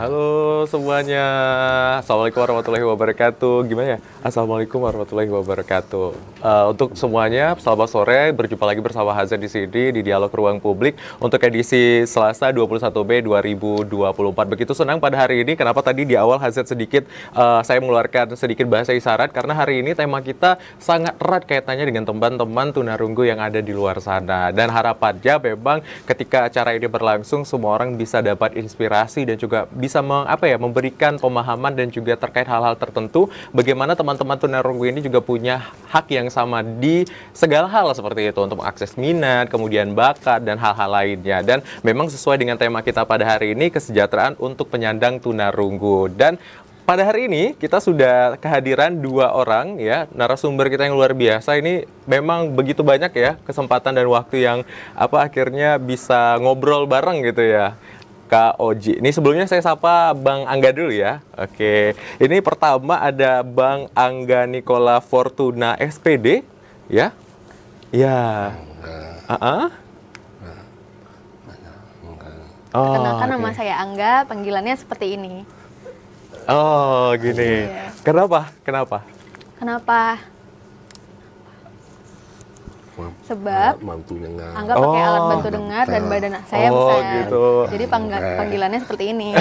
Halo semuanya, Assalamualaikum warahmatullahi wabarakatuh. Gimana ya? Assalamualaikum warahmatullahi wabarakatuh. Untuk semuanya, selamat sore. Berjumpa lagi bersama Hazan di sini di Dialog Ruang Publik untuk edisi Selasa 21 Mei 2024. Begitu senang pada hari ini. Kenapa tadi di awal Hazan sedikit saya mengeluarkan sedikit bahasa isyarat karena hari ini tema kita sangat erat kaitannya dengan teman-teman tunarunggu yang ada di luar sana. Dan harapannya memang ketika acara ini berlangsung semua orang bisa dapat inspirasi dan juga bisa memberikan pemahaman dan juga terkait hal-hal tertentu bagaimana teman-teman tunarunggu ini juga punya hak yang sama di segala hal seperti itu untuk mengakses minat, kemudian bakat dan hal-hal lainnya. Dan memang sesuai dengan tema kita pada hari ini, kesejahteraan untuk penyandang tunarunggu. Dan pada hari ini kita sudah kehadiran dua orang ya narasumber kita yang luar biasa. Ini memang begitu banyak ya kesempatan dan waktu yang akhirnya bisa ngobrol bareng gitu ya. Kak Oji. Ini sebelumnya saya sapa Bang Angga dulu ya. Oke. Ini pertama ada Bang Angga Nikola Fortuna SPD ya. Ya. Perkenalkan nama saya Angga, panggilannya seperti ini. Oh, gini. Iya. Kenapa? Sebab Angga pakai alat bantu dengar dan badan saya besar. Gitu. Jadi panggilannya seperti ini.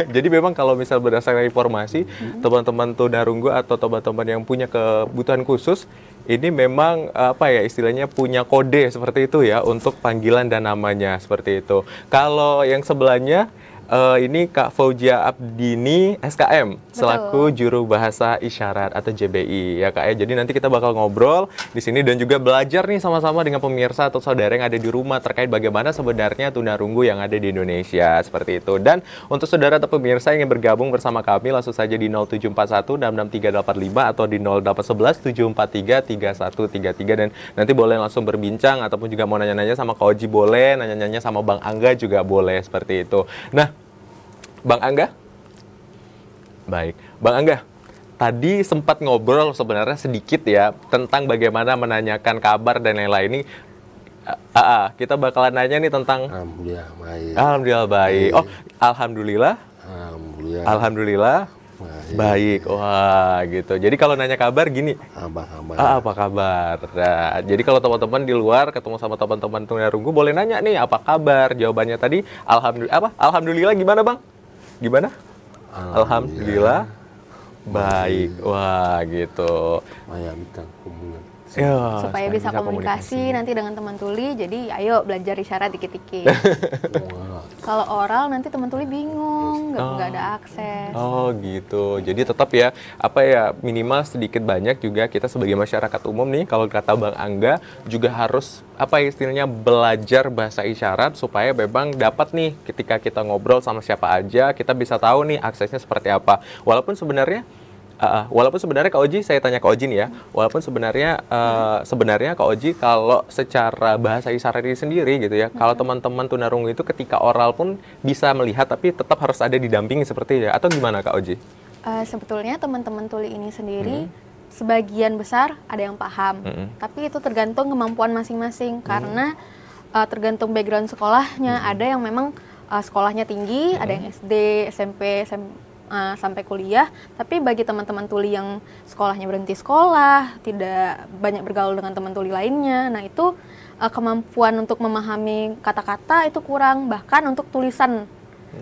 Jadi memang kalau misal berdasarkan informasi, teman-teman tunarunggu atau teman-teman yang punya kebutuhan khusus, ini memang istilahnya punya kode seperti itu ya untuk panggilan dan namanya seperti itu. Kalau yang sebelahnya ini Kak Fauzia Abdini SKM selaku juru bahasa isyarat atau JBI ya Kak ya. Jadi nanti kita bakal ngobrol di sini dan juga belajar nih sama-sama dengan pemirsa atau saudara yang ada di rumah terkait bagaimana sebenarnya tunarunggu yang ada di Indonesia seperti itu. Dan untuk saudara atau pemirsa yang ingin bergabung bersama kami langsung saja di 0741 66385 atau di 0811 743 3133 dan nanti boleh langsung berbincang ataupun juga mau nanya-nanya sama Kak Oji boleh, nanya-nanya sama Bang Angga juga boleh seperti itu. Nah, Bang Angga? Baik. Bang Angga, tadi sempat ngobrol sebenarnya sedikit ya tentang bagaimana menanyakan kabar dan lain-lain ini. Kita bakalan nanya nih tentang Alhamdulillah baik. Oh, Alhamdulillah baik. Wah, gitu. Jadi kalau nanya kabar gini. Apa kabar? Nah, jadi kalau teman-teman di luar ketemu sama teman-teman tunarunggu boleh nanya nih apa kabar? Jawabannya tadi Alhamdulillah gimana, Bang? Gimana? Alhamdulillah baik. Wah, gitu. Supaya bisa komunikasi nanti dengan teman tuli. Jadi ayo belajar isyarat dikit-dikit. Kalau oral nanti teman tuli bingung, nggak ada akses. Oh gitu. Jadi tetap ya minimal sedikit banyak juga kita sebagai masyarakat umum nih kalau kata Bang Angga juga harus istilahnya belajar bahasa isyarat supaya memang dapat nih ketika kita ngobrol sama siapa aja kita bisa tahu nih aksesnya seperti apa. Walaupun sebenarnya Kak Oji, saya tanya Kak Oji nih ya, walaupun sebenarnya Kak Oji kalau secara bahasa isyarat ini sendiri gitu ya, kalau teman-teman tunarunggu itu ketika oral pun bisa melihat tapi tetap harus ada didampingi seperti itu ya, atau gimana Kak Oji? Sebetulnya teman-teman tuli ini sendiri sebagian besar ada yang paham, tapi itu tergantung kemampuan masing-masing karena tergantung background sekolahnya. Ada yang memang sekolahnya tinggi, ada yang SD, SMP, sampai kuliah, tapi bagi teman-teman tuli yang sekolahnya berhenti sekolah, tidak banyak bergaul dengan teman tuli lainnya, nah itu kemampuan untuk memahami kata-kata itu kurang, bahkan untuk tulisan.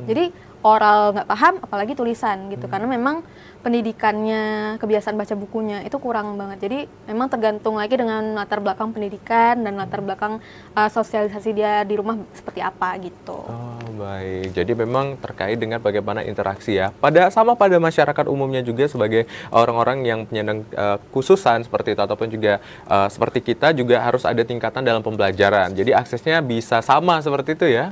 Jadi oral nggak paham, apalagi tulisan gitu, karena memang pendidikannya, kebiasaan baca bukunya itu kurang banget. Jadi memang tergantung lagi dengan latar belakang pendidikan dan latar belakang sosialisasi dia di rumah seperti apa gitu. Oh baik, jadi memang terkait dengan bagaimana interaksi ya. Pada masyarakat umumnya juga sebagai orang-orang yang penyandang khususan seperti itu ataupun juga seperti kita juga harus ada tingkatan dalam pembelajaran. Jadi aksesnya bisa sama seperti itu ya.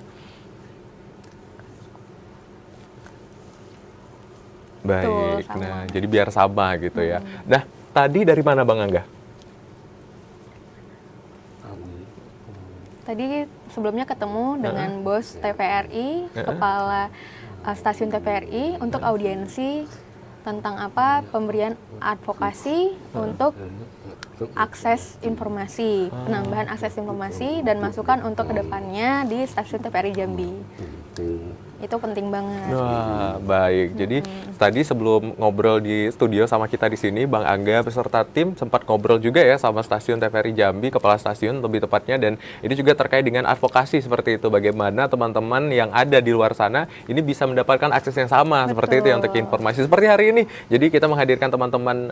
Baik, betul, nah jadi biar sama gitu ya. Nah, tadi dari mana Bang Angga? Tadi sebelumnya ketemu dengan bos TVRI, kepala stasiun TVRI untuk audiensi tentang apa pemberian advokasi untuk akses informasi, penambahan akses informasi dan masukan untuk kedepannya di stasiun TVRI Jambi. Itu penting banget. Wah, baik. Jadi tadi sebelum ngobrol di studio sama kita di sini, Bang Angga beserta tim sempat ngobrol juga ya sama stasiun TVRI Jambi, kepala stasiun lebih tepatnya, dan ini juga terkait dengan advokasi seperti itu. Bagaimana teman-teman yang ada di luar sana ini bisa mendapatkan akses yang sama. Betul. Seperti itu yang untuk informasi. Seperti hari ini. Jadi kita menghadirkan teman-teman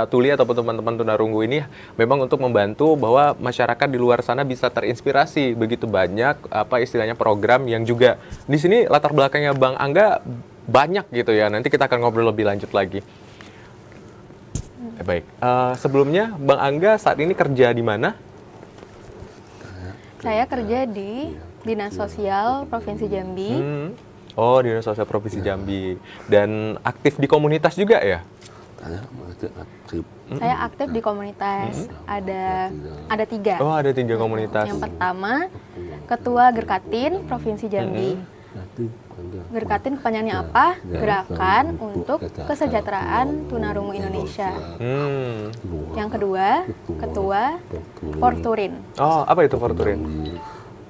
tuli ataupun teman-teman tunarunggu ini memang untuk membantu bahwa masyarakat di luar sana bisa terinspirasi. Begitu banyak apa istilahnya program yang juga di sini latar belakangnya Bang Angga banyak gitu ya. Nanti kita akan ngobrol lebih lanjut lagi. Baik. Sebelumnya Bang Angga saat ini kerja di mana? Saya kerja di Dinas Sosial Provinsi Jambi. Oh, Dinas Sosial Provinsi Jambi. Dan aktif di komunitas juga ya? Saya aktif di komunitas. Ada 3. Oh, ada 3 komunitas. Yang pertama, Ketua Gerkatin Provinsi Jambi. Gerkatin kepanjangannya apa? Gerakan untuk Kesejahteraan Tunarungu Indonesia. Yang kedua, Ketua Porturin. Oh, apa itu Porturin?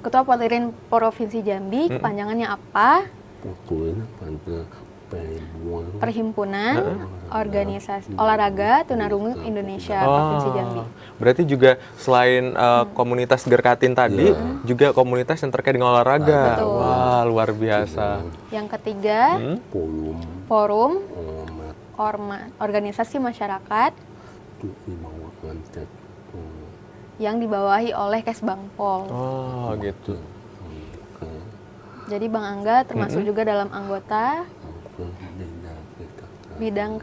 Ketua Porturin Provinsi Jambi, kepanjangannya apa? Perhimpunan Organisasi Olahraga Tunarungu Indonesia Provinsi Jambi. Berarti juga selain komunitas Gerkatin tadi, juga komunitas yang terkait dengan olahraga. Betul. Wah, luar biasa. Yang ketiga, Forum Organisasi Masyarakat yang dibawahi oleh Kesbangpol. Oh, gitu. Jadi Bang Angga termasuk juga dalam anggota bidang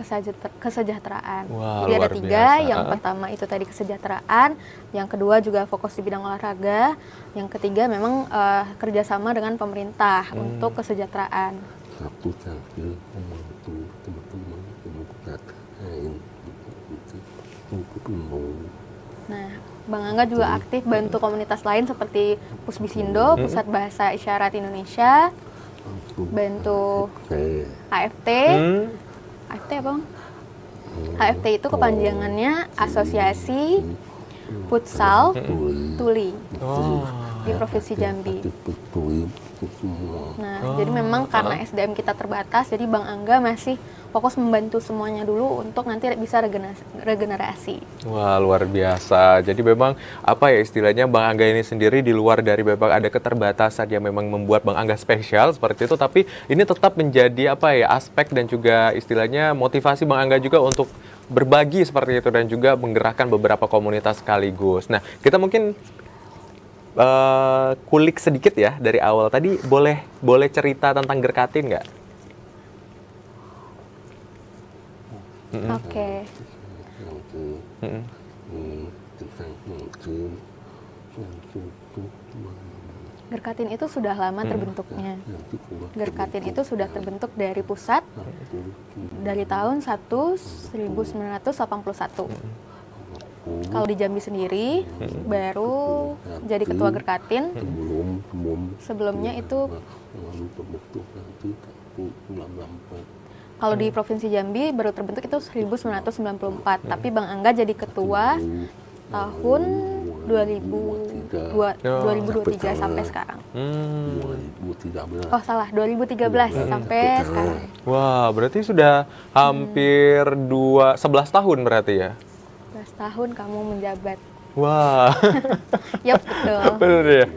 kesejahteraan. Wah, jadi ada luar 3, biasa. yang pertama itu tadi kesejahteraan, yang kedua juga fokus di bidang olahraga, yang ketiga memang kerjasama dengan pemerintah untuk kesejahteraan. Nah, Bang Angga juga aktif bantu komunitas lain seperti Pusbisindo, Pusat Bahasa Isyarat Indonesia, bantu AFT. AFT apa, Bang? AFT itu kepanjangannya Asosiasi Futsal Tuli di Provinsi Jambi. Nah, jadi memang karena SDM kita terbatas, jadi Bang Angga masih fokus membantu semuanya dulu untuk nanti bisa regenerasi. Wah, luar biasa. Jadi memang apa ya istilahnya Bang Angga ini sendiri di luar dari memang ada keterbatasan yang memang membuat Bang Angga spesial seperti itu, tapi ini tetap menjadi apa ya aspek dan juga istilahnya motivasi Bang Angga juga untuk berbagi seperti itu dan juga menggerakkan beberapa komunitas sekaligus. Nah, kita mungkin kulik sedikit ya dari awal tadi, boleh cerita tentang Gerkatin nggak? Oke. Gerkatin itu sudah lama terbentuknya. Gerkatin itu sudah terbentuk dari pusat dari tahun 1981. Kalau di Jambi sendiri baru jadi ketua Gerkatin. Sebelumnya itu kalau di Provinsi Jambi baru terbentuk itu 1994, tapi Bang Angga jadi ketua tahun 2023 sampai sekarang. Oh salah, 2013 sampai sekarang. Wah, berarti sudah hampir 11 tahun berarti ya? 11 tahun kamu menjabat. Wah. Yap, betul. Benar ya?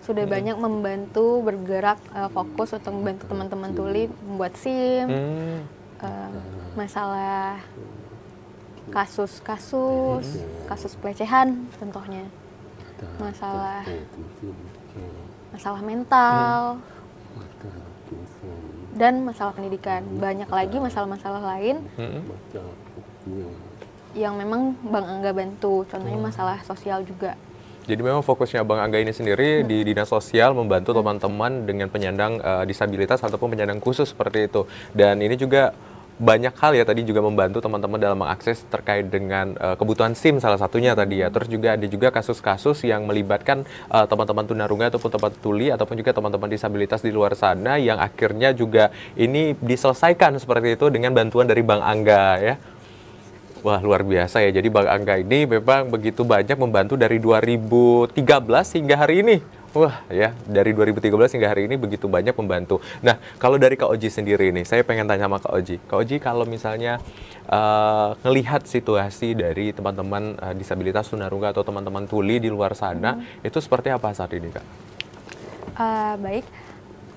Sudah banyak membantu bergerak fokus untuk membantu teman-teman tuli membuat SIM, masalah kasus pelecehan contohnya, masalah mental dan masalah pendidikan. Banyak lagi masalah-masalah lain yang memang Bang Angga bantu, contohnya masalah sosial juga. Jadi memang fokusnya Bang Angga ini sendiri di Dinas Sosial membantu teman-teman dengan penyandang disabilitas ataupun penyandang khusus seperti itu. Dan ini juga banyak hal ya, tadi juga membantu teman-teman dalam mengakses terkait dengan kebutuhan SIM salah satunya tadi ya. Terus juga ada juga kasus-kasus yang melibatkan teman-teman tunarunga ataupun teman tuli ataupun juga teman-teman disabilitas di luar sana yang akhirnya juga ini diselesaikan seperti itu dengan bantuan dari Bang Angga ya. Wah, luar biasa ya. Jadi Bang Angga ini memang begitu banyak membantu dari 2013 hingga hari ini. Wah ya, dari 2013 hingga hari ini begitu banyak membantu. Nah, kalau dari Kak Oji sendiri nih, saya pengen tanya sama Kak Oji. Kak Oji, kalau misalnya ngelihat situasi dari teman-teman disabilitas tunarunga atau teman-teman tuli di luar sana, itu seperti apa saat ini, Kak? Baik,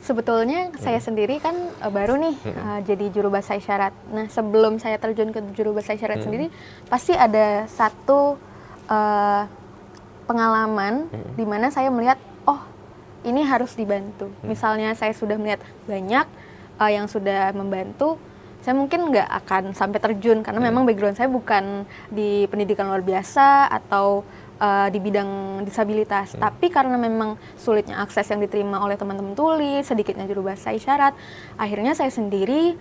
sebetulnya saya sendiri kan baru nih jadi juru bahasa isyarat. Nah, sebelum saya terjun ke juru bahasa isyarat sendiri, pasti ada satu pengalaman di mana saya melihat, oh ini harus dibantu. Misalnya saya sudah melihat banyak yang sudah membantu, saya mungkin nggak akan sampai terjun karena memang background saya bukan di pendidikan luar biasa atau di bidang disabilitas. Tapi karena memang sulitnya akses yang diterima oleh teman-teman tuli, sedikitnya juru bahasa isyarat, akhirnya saya sendiri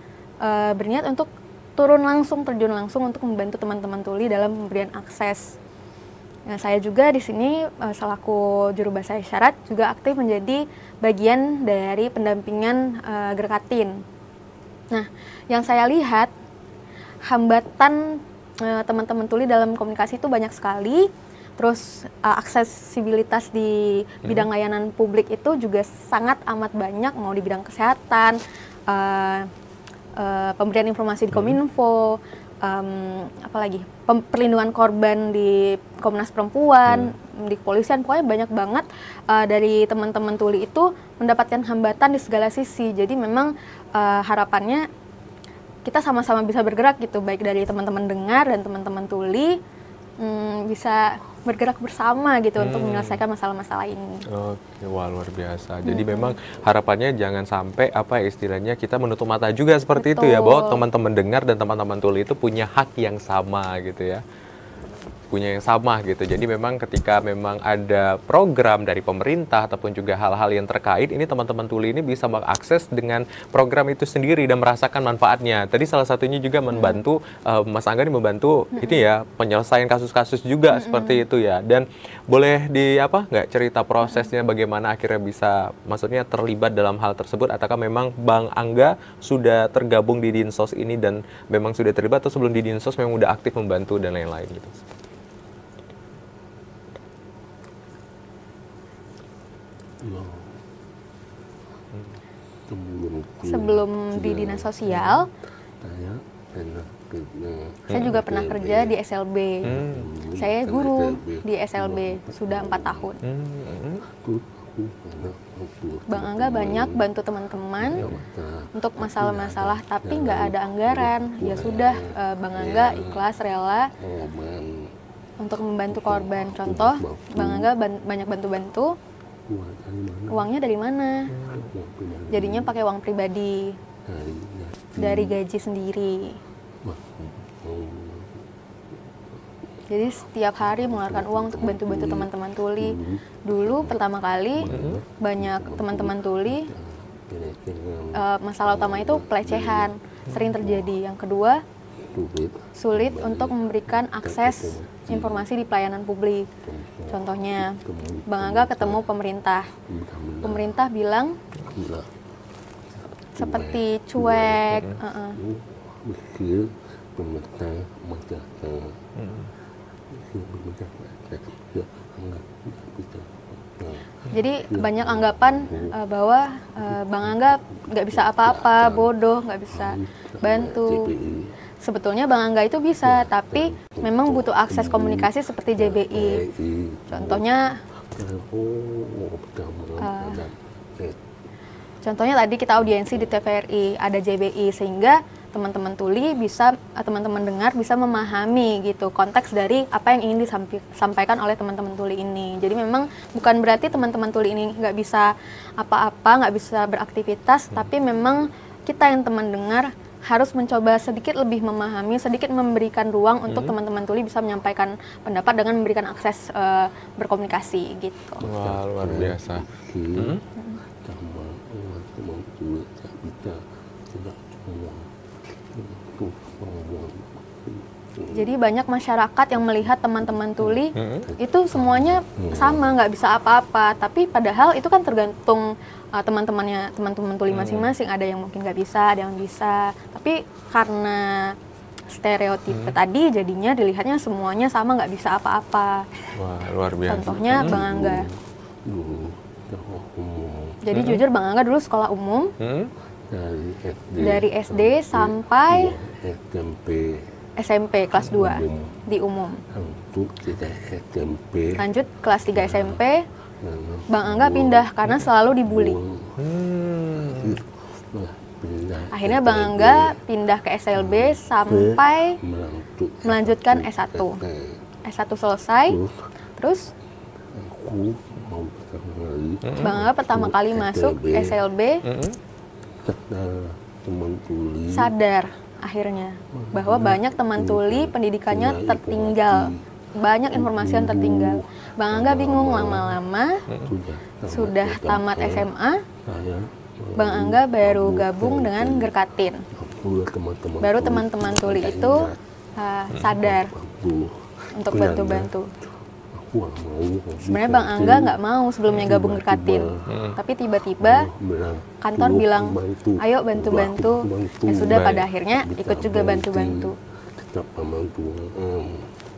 berniat untuk turun langsung, terjun langsung untuk membantu teman-teman tuli dalam pemberian akses. Nah, saya juga di sini selaku juru bahasa isyarat juga aktif menjadi bagian dari pendampingan Gerkatin. Nah, yang saya lihat hambatan teman-teman tuli dalam komunikasi itu banyak sekali. Terus aksesibilitas di bidang layanan publik itu juga sangat amat banyak, mau di bidang kesehatan, pemberian informasi di Kominfo, apalagi perlindungan korban di Komnas Perempuan, di kepolisian, pokoknya banyak banget dari teman-teman tuli itu mendapatkan hambatan di segala sisi. Jadi memang harapannya kita sama-sama bisa bergerak gitu, baik dari teman-teman dengar dan teman-teman tuli bisa bergerak bersama gitu untuk menyelesaikan masalah-masalah ini. Oke, wah luar biasa. Jadi memang harapannya jangan sampai apa ya istilahnya kita menutup mata juga seperti itu ya, bahwa teman-teman dengar dan teman-teman tuli itu punya hak yang sama gitu ya. Punya yang sama gitu. Jadi memang ketika memang ada program dari pemerintah ataupun juga hal-hal yang terkait, ini teman-teman tuli ini bisa mengakses dengan program itu sendiri dan merasakan manfaatnya. Tadi salah satunya juga membantu Mas Angga ini membantu ini ya penyelesaian kasus-kasus juga seperti itu ya. Dan boleh nggak cerita prosesnya bagaimana akhirnya bisa maksudnya terlibat dalam hal tersebut, ataukah memang Bang Angga sudah tergabung di Dinsos ini dan memang sudah terlibat, atau sebelum di Dinsos memang udah aktif membantu dan lain-lain gitu. Sebelum di Dinas Sosial, saya juga pernah kerja di SLB. Saya guru di SLB sudah 4 tahun. Bang Angga banyak bantu teman-teman untuk masalah-masalah, tapi nggak ada anggaran. Ya sudah, Bang Angga ikhlas, rela untuk membantu korban. Contoh, Bang Angga banyak bantu-bantu. Uangnya dari mana? Jadinya pakai uang pribadi, dari gaji sendiri. Jadi setiap hari mengeluarkan uang untuk bantu-bantu teman-teman tuli. Dulu pertama kali banyak teman-teman tuli, masalah utama itu pelecehan, sering terjadi. Yang kedua, sulit untuk memberikan akses informasi di pelayanan publik. Contohnya, Bang Angga ketemu pemerintah. Pemerintah bilang seperti cuek. Jadi banyak anggapan bahwa Bang Angga nggak bisa apa-apa, bodoh, nggak bisa bantu. Sebetulnya Bang Angga itu bisa, tapi memang butuh akses komunikasi seperti JBI. Contohnya tadi kita audiensi di TVRI, ada JBI, sehingga teman-teman tuli bisa, teman-teman dengar bisa memahami gitu konteks dari apa yang ingin disampaikan oleh teman-teman tuli ini. Jadi memang bukan berarti teman-teman tuli ini nggak bisa apa-apa, nggak bisa beraktivitas, tapi memang kita yang teman dengar harus mencoba sedikit lebih memahami, sedikit memberikan ruang untuk teman-teman tuli bisa menyampaikan pendapat dengan memberikan akses berkomunikasi gitu. Wah, luar biasa. Jadi banyak masyarakat yang melihat teman-teman tuli itu semuanya sama, nggak bisa apa-apa. Tapi padahal itu kan tergantung teman-teman tuli masing-masing. Ada yang mungkin nggak bisa, ada yang bisa. Tapi karena stereotip tadi jadinya dilihatnya semuanya sama, nggak bisa apa-apa. Wah, luar biasa. Contohnya Bang Angga. Jadi jujur Bang Angga dulu sekolah umum dari SD sampai SMP kelas 2 di umum. Lanjut kelas 3 SMP, Bang Angga pindah karena selalu dibully. Akhirnya Bang Angga pindah ke SLB sampai melanjutkan S1. S1 selesai, terus Bang Angga pertama kali masuk SLB, sadar akhirnya bahwa banyak teman tuli pendidikannya tertinggal, banyak informasi yang tertinggal. Bang Angga bingung, lama-lama sudah tamat SMA, Bang Angga baru gabung dengan Gerkatin. Baru teman-teman tuli itu sadar untuk bantu-bantu. Sebenarnya Bang Angga nggak mau sebelumnya gabung Gerkatin, tapi tiba-tiba kantor bilang, ayo bantu-bantu. Ya sudah, pada akhirnya ikut juga bantu-bantu.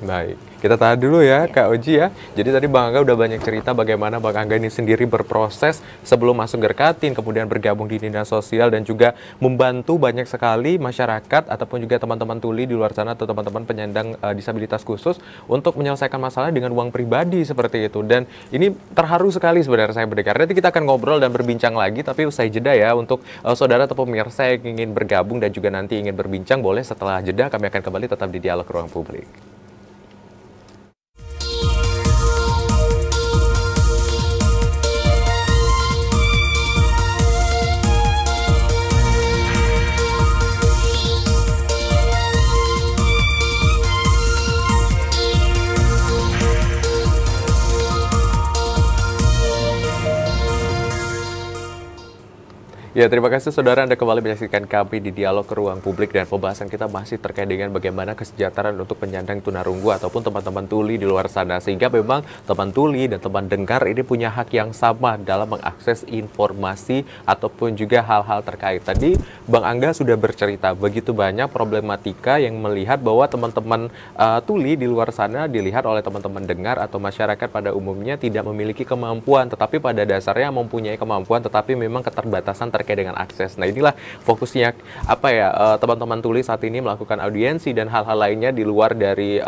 Baik, kita tahan dulu ya Kak Oji ya. Jadi tadi Bang Angga udah banyak cerita bagaimana Bang Angga ini sendiri berproses sebelum masuk Gerkatin, kemudian bergabung di Dinas Sosial dan juga membantu banyak sekali masyarakat ataupun juga teman-teman tuli di luar sana atau teman-teman penyandang disabilitas khusus untuk menyelesaikan masalah dengan uang pribadi seperti itu. Dan ini terharu sekali sebenarnya saya mendengar. Nanti kita akan ngobrol dan berbincang lagi, tapi usai jeda ya untuk saudara atau pemirsa yang ingin bergabung dan juga nanti ingin berbincang, boleh setelah jeda. Kami akan kembali tetap di Dialog Ruang Publik. Ya, terima kasih saudara Anda kembali menyaksikan kami di Dialog Ruang Publik, dan pembahasan kita masih terkait dengan bagaimana kesejahteraan untuk penyandang tunarunggu ataupun teman-teman tuli di luar sana. Sehingga memang teman tuli dan teman dengar ini punya hak yang sama dalam mengakses informasi ataupun juga hal-hal terkait. Tadi Bang Angga sudah bercerita begitu banyak problematika yang melihat bahwa teman-teman tuli di luar sana dilihat oleh teman-teman dengar atau masyarakat pada umumnya tidak memiliki kemampuan, tetapi pada dasarnya mempunyai kemampuan, tetapi memang keterbatasan terkait dengan akses. Nah, inilah fokusnya teman-teman tuli saat ini melakukan audiensi dan hal-hal lainnya di luar dari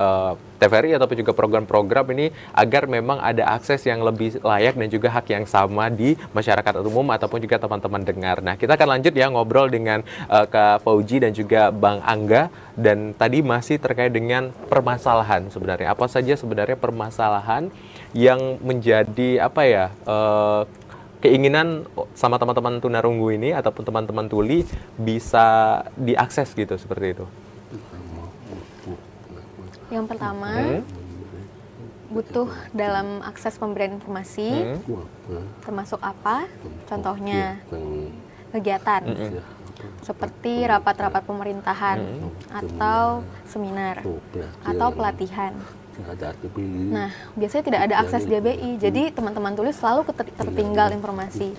TVRI ataupun juga program-program ini agar memang ada akses yang lebih layak dan juga hak yang sama di masyarakat umum ataupun juga teman-teman dengar. Nah, kita akan lanjut ya ngobrol dengan Kak Fauji dan juga Bang Angga, dan tadi masih terkait dengan permasalahan sebenarnya. Apa saja sebenarnya permasalahan yang menjadi keinginan sama teman-teman tunarunggu ini ataupun teman-teman tuli bisa diakses gitu, seperti itu? Yang pertama, butuh dalam akses pemberian informasi, termasuk apa? Contohnya kegiatan, seperti rapat-rapat pemerintahan, atau seminar, atau pelatihan. Nah, biasanya tidak ada akses GBI, jadi teman-teman tulis selalu tertinggal informasi.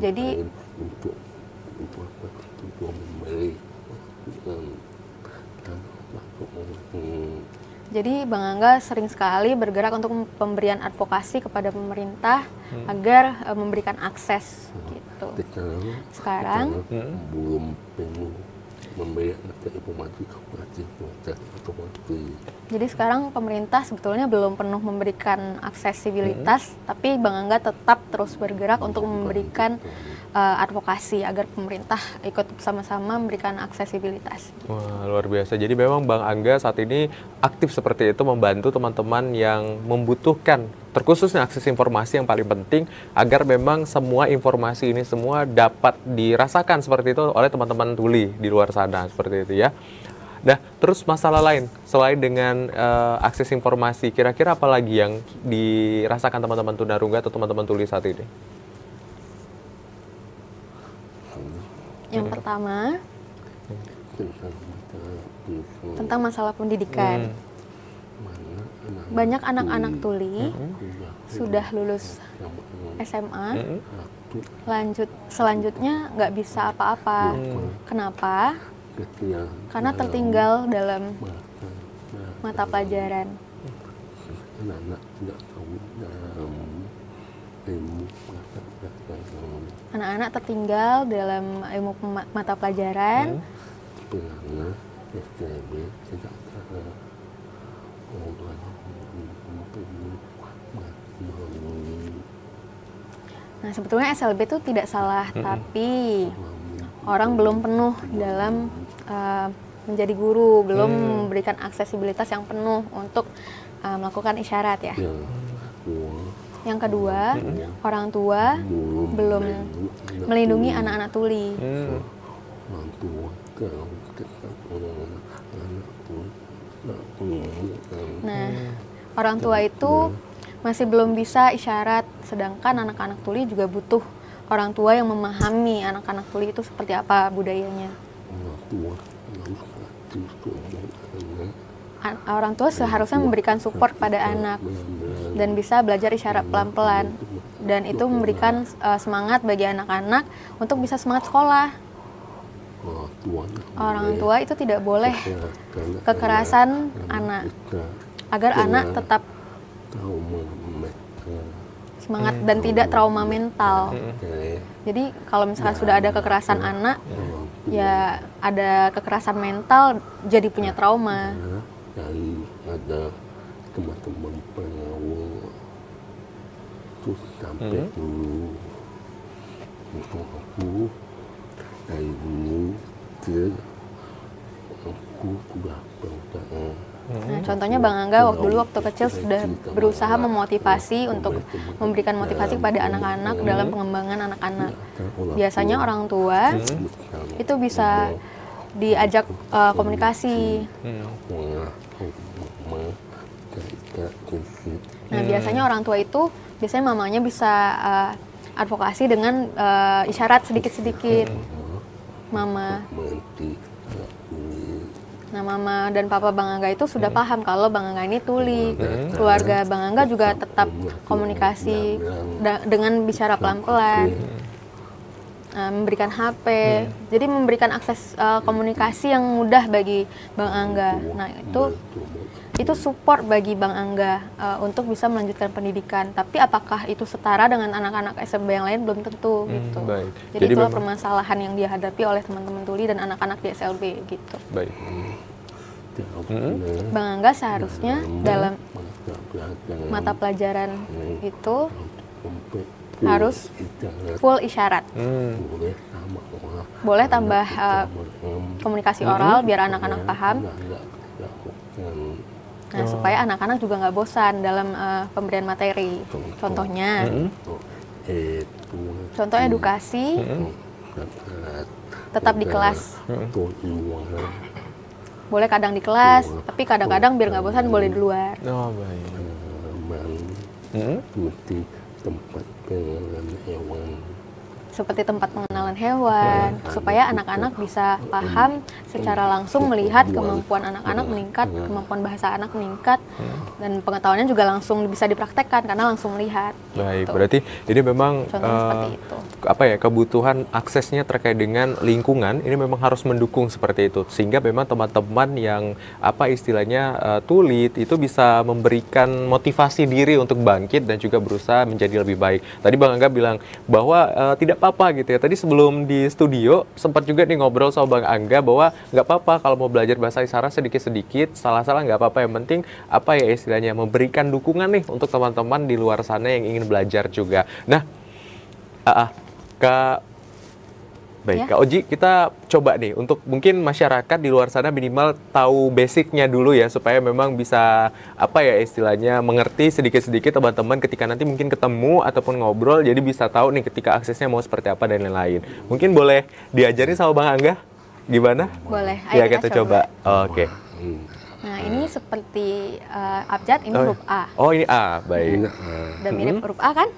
Jadi Bang Angga sering sekali bergerak untuk pemberian advokasi kepada pemerintah agar memberikan akses gitu. Sekarang belum jadi sekarang pemerintah sebetulnya belum penuh memberikan aksesibilitas, tapi Bang Angga tetap terus bergerak untuk memberikan advokasi agar pemerintah ikut sama-sama memberikan aksesibilitas. Wah, luar biasa. Jadi memang Bang Angga saat ini aktif seperti itu membantu teman-teman yang membutuhkan terkhusus nih akses informasi yang paling penting agar memang semua informasi ini semua dapat dirasakan seperti itu oleh teman-teman tuli di luar sana seperti itu ya. Nah, terus masalah lain selain dengan akses informasi, kira-kira apa lagi yang dirasakan teman-teman tunarunga atau teman-teman tuli saat ini? Yang pertama tentang masalah pendidikan. Banyak anak-anak tuli sudah lulus SMA, selanjutnya nggak bisa apa-apa. Kenapa? Karena tertinggal dalam mata pelajaran. Anak-anak tertinggal dalam ilmu mata pelajaran. Nah, sebetulnya SLB itu tidak salah, tapi orang belum penuh dalam menjadi guru, belum memberikan aksesibilitas yang penuh untuk melakukan isyarat ya. Yang kedua, orang tua belum melindungi anak-anak tuli. Nah, orang tua itu masih belum bisa isyarat, sedangkan anak-anak tuli juga butuh orang tua yang memahami anak-anak tuli itu seperti apa budayanya. Orang tua seharusnya memberikan support pada anak dan bisa belajar isyarat pelan-pelan, dan itu memberikan semangat bagi anak-anak untuk bisa semangat sekolah. Orang tua itu tidak boleh kekerasan anak, agar anak tetap semangat dan tidak trauma mental. Jadi kalau misalkan sudah ada kekerasan anak, ya ada kekerasan mental, jadi punya trauma. Ada teman-teman pengawal terus sampai dulu untuk aku dari dulu aku sudah berdoa. Nah, contohnya Bang Angga waktu kecil sudah berusaha memotivasi untuk memberikan motivasi kepada anak-anak dalam pengembangan anak-anak. Biasanya orang tua itu bisa diajak komunikasi. Nah, biasanya orang tua itu, biasanya mamanya bisa advokasi dengan isyarat sedikit-sedikit. Nah, mama dan papa Bang Angga itu sudah paham kalau Bang Angga ini tuli. Keluarga Bang Angga juga tetap komunikasi dengan bicara pelan-pelan. Memberikan HP, jadi memberikan akses komunikasi yang mudah bagi Bang Angga. Nah, itu support bagi Bang Angga untuk bisa melanjutkan pendidikan. Tapi apakah itu setara dengan anak-anak SMB yang lain belum tentu gitu. Baik. Jadi itulah permasalahan yang dihadapi oleh teman-teman tuli dan anak-anak di SLB gitu. Baik. Bang Angga seharusnya dalam mata pelajaran itu harus full isyarat. Boleh tambah komunikasi oral biar anak-anak paham. Nah, supaya anak-anak juga nggak bosan dalam pemberian materi. Contohnya, contoh edukasi tetap di kelas. Boleh kadang di kelas, tapi kadang-kadang biar nggak bosan boleh di luar. Oh, baik. Tempat pengenalan hewan. Seperti tempat pengenalan hewan, supaya anak-anak bisa paham secara langsung, melihat kemampuan anak-anak meningkat, kemampuan bahasa anak meningkat, dan pengetahuannya juga langsung bisa dipraktekkan karena langsung melihat. Baik, gitu. berarti ini memang seperti itu. Apa ya, kebutuhan aksesnya terkait dengan lingkungan ini memang harus mendukung seperti itu, sehingga memang teman-teman yang apa istilahnya tulit itu bisa memberikan motivasi diri untuk bangkit dan juga berusaha menjadi lebih baik. Tadi Bang Angga bilang bahwa tidak apa-apa gitu ya. Tadi sebelum di studio sempat juga nih ngobrol sama Bang Angga bahwa nggak apa-apa kalau mau belajar bahasa isyarat sedikit-sedikit, salah-salah nggak apa-apa, yang penting apa ya istilahnya memberikan dukungan nih untuk teman-teman di luar sana yang ingin belajar juga. Nah, Kak Baik, ya. Kak Oji, kita coba nih untuk mungkin masyarakat di luar sana minimal tahu basicnya dulu ya supaya memang bisa apa ya istilahnya mengerti sedikit-sedikit teman-teman ketika nanti mungkin ketemu ataupun ngobrol jadi bisa tahu nih ketika aksesnya mau seperti apa dan lain-lain. Mungkin boleh diajarin sama Bang Angga gimana? Boleh, Ya ayo kita coba. Oke. Nah, ini seperti abjad, ini huruf A. Oh ini A, baik. Udah mirip huruf A kan?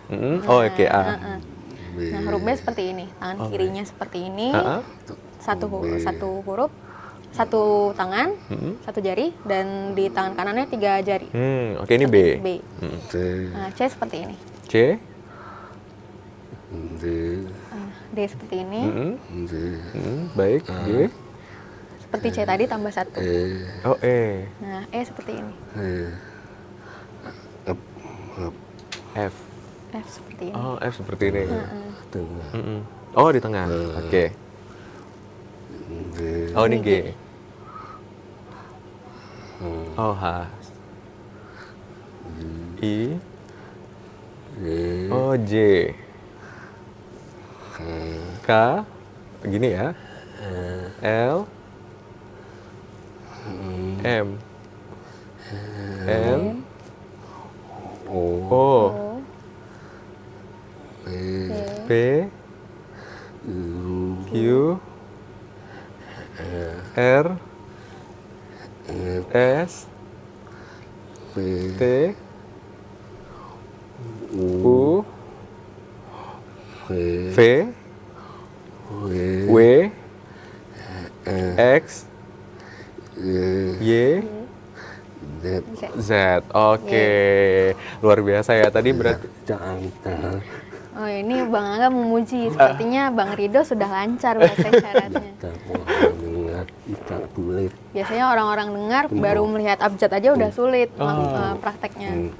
Oh oke A. Nah, huruf B seperti ini, tangan kirinya seperti ini, satu huruf, satu tangan, satu jari, dan di tangan kanannya 3 jari. Oke ini B. B. Nah, C seperti ini. C. D seperti ini. Baik. G. Seperti C tadi tambah 1. Oh E. Nah, E seperti ini. F. F seperti ini. Oh F seperti ini. Oh di tengah. Oke. Oh ini G. Oh H. I. Oh J. K. Gini ya. L. M. N. O. P. Q. R. S. T. U. V. W. X. Y. Z. Oke. Luar biasa ya tadi berarti. Oh, ini Bang Angga memuji. Sepertinya Bang Rido sudah lancar bahasa isyaratnya. Biasanya orang-orang dengar baru melihat abjad aja udah sulit prakteknya.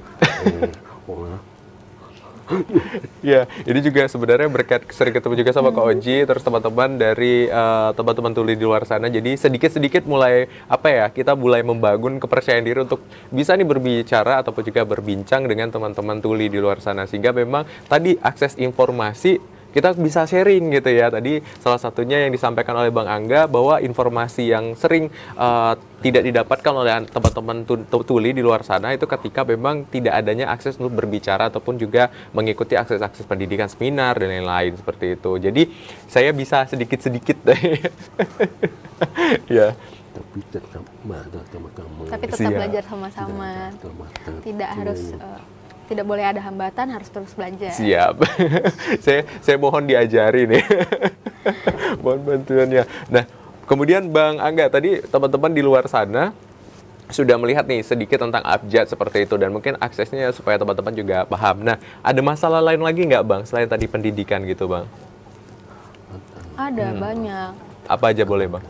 Ya, ini juga sebenarnya berkat sering ketemu juga sama Kak Oji, terus teman-teman dari teman-teman tuli di luar sana. Jadi sedikit-sedikit mulai apa ya, kita mulai membangun kepercayaan diri untuk bisa nih berbicara ataupun juga berbincang dengan teman-teman tuli di luar sana. Sehingga memang tadi akses informasi kita bisa sharing gitu ya. Tadi salah satunya yang disampaikan oleh Bang Angga bahwa informasi yang sering tidak didapatkan oleh teman-teman tuli di luar sana itu ketika memang tidak adanya akses untuk berbicara ataupun juga mengikuti akses-akses pendidikan seminar dan lain-lain seperti itu. Jadi saya bisa sedikit-sedikit ya. Tapi tetap belajar sama-sama. Tapi tetap belajar sama-sama. Tidak harus tidak boleh ada hambatan, harus terus belajar. Siap. saya mohon diajari nih. Mohon bantuannya. Nah, kemudian Bang Angga, tadi teman-teman di luar sana sudah melihat nih sedikit tentang abjad seperti itu dan mungkin aksesnya supaya teman-teman juga paham. Nah, ada masalah lain lagi nggak Bang selain tadi pendidikan gitu Bang? Ada banyak. Apa aja boleh Bang?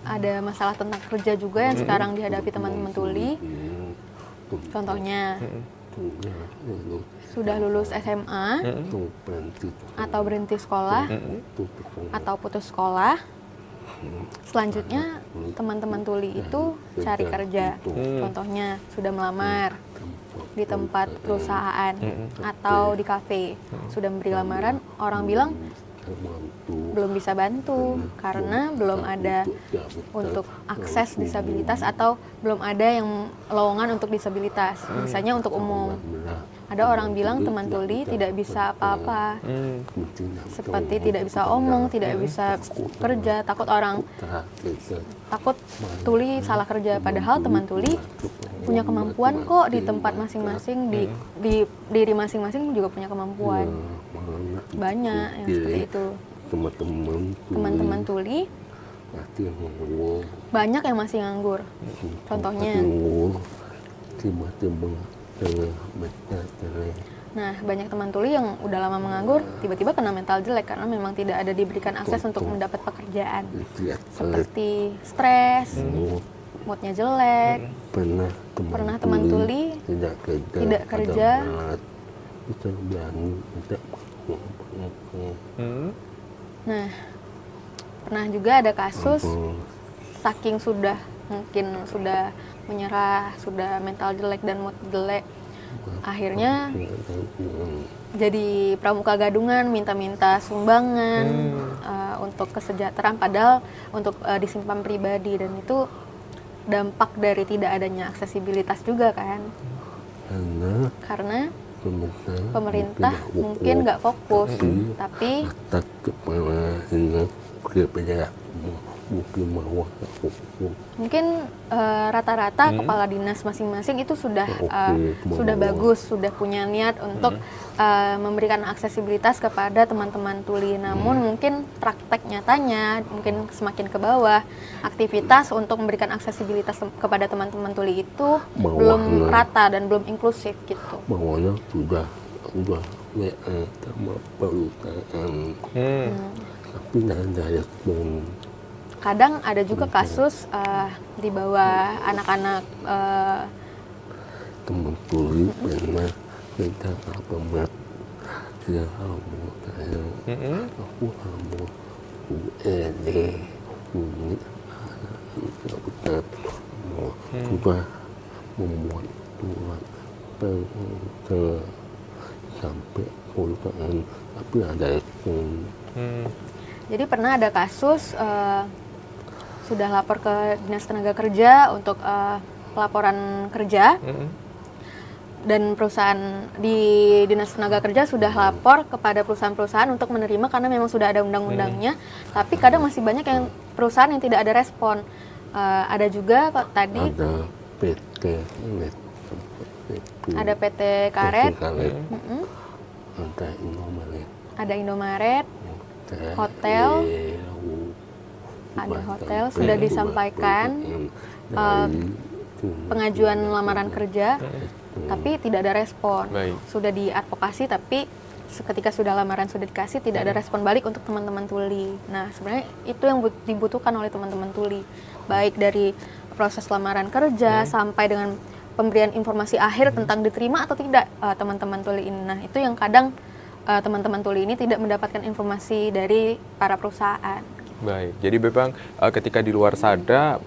Ada masalah tentang kerja juga yang sekarang dihadapi teman-teman tuli. Contohnya, sudah lulus SMA, atau berhenti sekolah, atau putus sekolah. Selanjutnya, teman-teman tuli itu cari kerja. Contohnya, sudah melamar di tempat perusahaan atau di kafe. Sudah memberi lamaran, orang bilang, belum bisa bantu karena belum ada untuk akses disabilitas atau belum ada yang lowongan untuk disabilitas, misalnya untuk umum. Ada orang bilang teman tuli tidak bisa apa-apa, seperti tidak bisa omong, tidak bisa kerja, takut tuli salah kerja, padahal teman tuli punya kemampuan kok di tempat masing-masing, di diri masing-masing juga punya kemampuan. Banyak yang seperti itu. Teman-teman tuli banyak yang masih nganggur. Contohnya, nah banyak teman tuli yang udah lama menganggur tiba-tiba kena mental jelek karena memang tidak ada diberikan akses untuk mendapat pekerjaan, seperti stres, moodnya jelek. Pernah teman tuli tidak kerja. Nah, pernah juga ada kasus saking sudah mungkin sudah menyerah, sudah mental jelek dan mood jelek, Akhirnya jadi pramuka gadungan, minta-minta sumbangan untuk kesejahteraan, padahal untuk disimpan pribadi, dan itu dampak dari tidak adanya aksesibilitas juga kan, karena pemerintah mungkin nggak fokus, tapi mungkin rata-rata kepala dinas masing-masing itu sudah bagus, sudah punya niat untuk memberikan aksesibilitas kepada teman-teman tuli. Namun mungkin praktek nyatanya mungkin semakin ke bawah, aktivitas untuk memberikan aksesibilitas kepada teman-teman tuli itu belum rata dan belum inklusif gitu. Bawahnya sudah sama perusahaan, tapi tidak ada respon. Kadang ada juga kasus di bawah anak-anak teman tuli pernah minta apa mat, dia mau saya, aku mau UED, unit anak mau coba membuat surat sampai perusahaan, tapi ada respon. Jadi pernah ada kasus sudah lapor ke Dinas Tenaga Kerja untuk pelaporan kerja, dan perusahaan di Dinas Tenaga Kerja sudah lapor kepada perusahaan-perusahaan untuk menerima karena memang sudah ada undang-undangnya, tapi kadang masih banyak yang perusahaan yang tidak ada respon. Ada juga kok tadi ada PT Karet, ada PT Karet, ada Indomaret, hotel, ada hotel, sudah disampaikan pengajuan lamaran kerja, tapi tidak ada respon. Sudah diadvokasi, tapi ketika sudah lamaran sudah dikasih, tidak ada respon balik untuk teman-teman tuli. Nah, sebenarnya itu yang dibutuhkan oleh teman-teman tuli, baik dari proses lamaran kerja sampai dengan pemberian informasi akhir tentang diterima atau tidak teman-teman tuli ini. Nah, itu yang kadang teman-teman tuli ini tidak mendapatkan informasi dari para perusahaan. Baik, jadi memang ketika di luar sana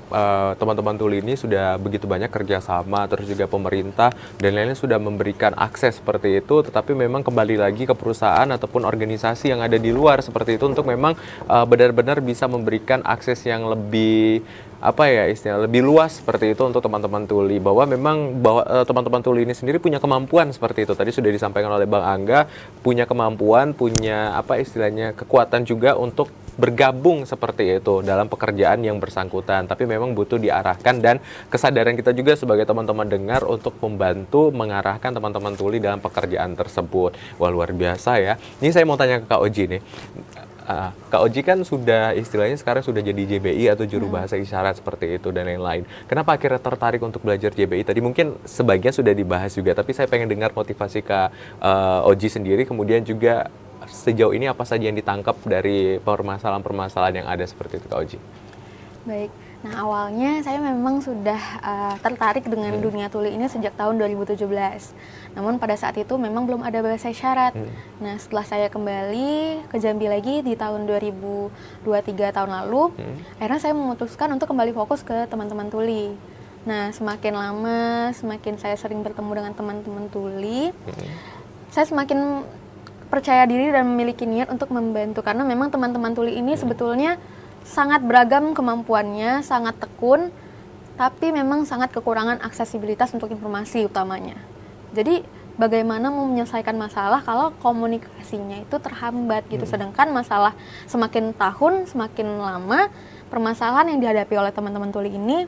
teman-teman tuli ini sudah begitu banyak kerjasama, terus juga pemerintah dan lainnya sudah memberikan akses seperti itu, tetapi memang kembali lagi ke perusahaan ataupun organisasi yang ada di luar seperti itu untuk memang benar-benar bisa memberikan akses yang lebih lebih luas seperti itu untuk teman-teman tuli, bahwa memang teman-teman tuli ini sendiri punya kemampuan seperti itu. Tadi sudah disampaikan oleh Bang Angga, punya kemampuan, punya kekuatan juga untuk bergabung seperti itu dalam pekerjaan yang bersangkutan, tapi memang butuh diarahkan dan kesadaran kita juga sebagai teman-teman dengar untuk membantu mengarahkan teman-teman tuli dalam pekerjaan tersebut. Wah, luar biasa ya. Ini saya mau tanya ke Kak Oji nih. Kak Oji kan sudah istilahnya sekarang sudah jadi JBI atau juru bahasa isyarat seperti itu dan lain-lain. Kenapa akhirnya tertarik untuk belajar JBI? Tadi mungkin sebagian sudah dibahas juga, tapi saya pengen dengar motivasi Kak Oji sendiri, kemudian juga sejauh ini apa saja yang ditangkap dari permasalahan-permasalahan yang ada seperti itu, Kak Oji? Baik, nah awalnya saya memang sudah tertarik dengan dunia tuli ini sejak tahun 2017. Namun pada saat itu memang belum ada bahasa isyarat. Nah, setelah saya kembali ke Jambi lagi di tahun 2023 tahun lalu, akhirnya saya memutuskan untuk kembali fokus ke teman-teman tuli. Nah, semakin lama, semakin saya sering bertemu dengan teman-teman tuli, saya semakin percaya diri dan memiliki niat untuk membantu, karena memang teman-teman tuli ini sebetulnya sangat beragam kemampuannya, sangat tekun, tapi memang sangat kekurangan aksesibilitas untuk informasi utamanya. Jadi bagaimana mau menyelesaikan masalah kalau komunikasinya itu terhambat gitu. Sedangkan masalah semakin tahun, semakin lama, permasalahan yang dihadapi oleh teman-teman tuli ini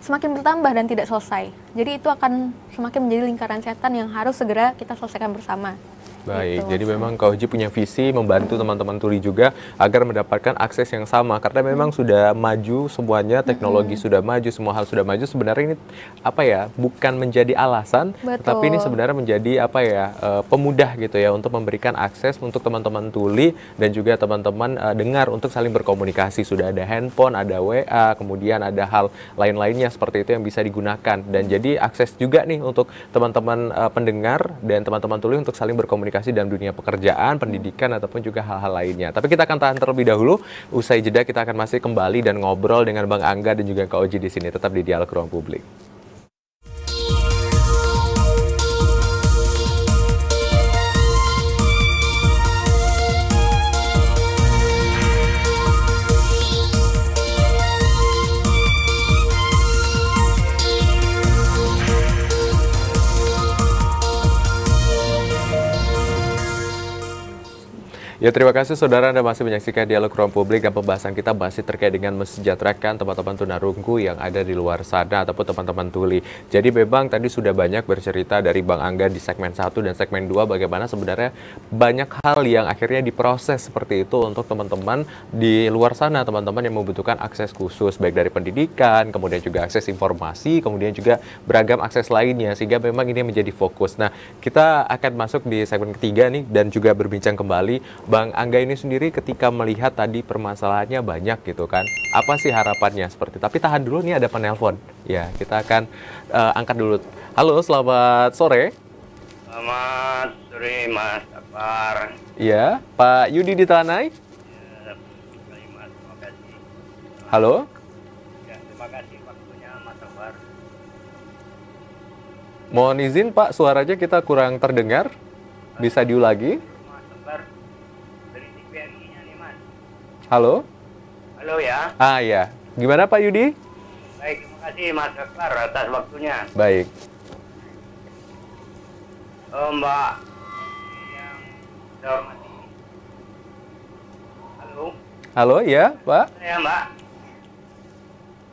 semakin bertambah dan tidak selesai. Jadi itu akan semakin menjadi lingkaran setan yang harus segera kita selesaikan bersama. Baik, jadi memang Kak Oji punya visi membantu teman-teman tuli juga agar mendapatkan akses yang sama, karena memang sudah maju semuanya, teknologi sudah maju, semua hal sudah maju. Sebenarnya ini bukan menjadi alasan, tapi ini sebenarnya menjadi pemudah gitu ya untuk memberikan akses untuk teman-teman tuli dan juga teman-teman dengar untuk saling berkomunikasi. Sudah ada handphone, ada WA, kemudian ada hal lain-lainnya seperti itu yang bisa digunakan, dan jadi akses juga nih untuk teman-teman pendengar dan teman-teman tuli untuk saling berkomunikasi dalam dunia pekerjaan, pendidikan, ataupun juga hal-hal lainnya. Tapi kita akan tahan terlebih dahulu. Usai jeda kita akan masih kembali dan ngobrol dengan Bang Angga dan juga Kak Oji di sini. Tetap di Dialog Ruang Publik. Ya, terima kasih saudara Anda masih menyaksikan Dialog Ruang Publik dan pembahasan kita masih terkait dengan mensejahterakan teman-teman tunarunggu yang ada di luar sana ataupun teman-teman tuli. Jadi memang tadi sudah banyak bercerita dari Bang Angga di segmen 1 dan segmen 2 bagaimana sebenarnya banyak hal yang akhirnya diproses seperti itu untuk teman-teman di luar sana, teman-teman yang membutuhkan akses khusus baik dari pendidikan, kemudian juga akses informasi, kemudian juga beragam akses lainnya sehingga memang ini menjadi fokus. Nah, kita akan masuk di segmen ketiga nih dan juga berbincang kembali. Bang Angga ini sendiri ketika melihat tadi permasalahannya banyak gitu kan, apa sih harapannya seperti? Tapi tahan dulu nih ada penelpon. Ya, kita akan angkat dulu. Halo, selamat sore. Selamat sore Mas Akbar. Iya, Pak Yudi di Telanai. Ya, Mas, terima kasih. Halo. Ya, terima kasih waktunya Mas Akbar. Mohon izin Pak, suaranya kita kurang terdengar. Bisa diulangi? Mas Akbar, dari TVRI-nya nih Mas. Halo. Halo ya. Ah ya, gimana Pak Yudi? Baik, terima kasih Mas Akbar atas waktunya. Baik. Mbak yang saya hormati. Halo. Halo ya Pak. Saya Mbak.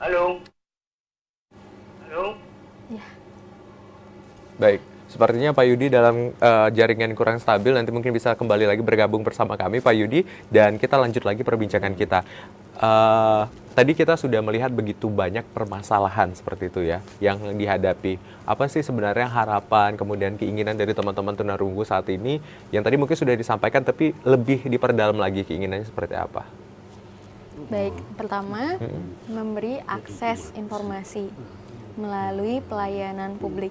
Halo. Halo. Baik, sepertinya Pak Yudi dalam jaringan kurang stabil, nanti mungkin bisa kembali lagi bergabung bersama kami Pak Yudi, dan kita lanjut lagi perbincangan kita. Tadi kita sudah melihat begitu banyak permasalahan seperti itu ya, yang dihadapi. Apa sih sebenarnya harapan, kemudian keinginan dari teman-teman tunarunggu saat ini, yang tadi mungkin sudah disampaikan, tapi lebih diperdalam lagi keinginannya seperti apa? Baik, pertama memberi akses informasi melalui pelayanan publik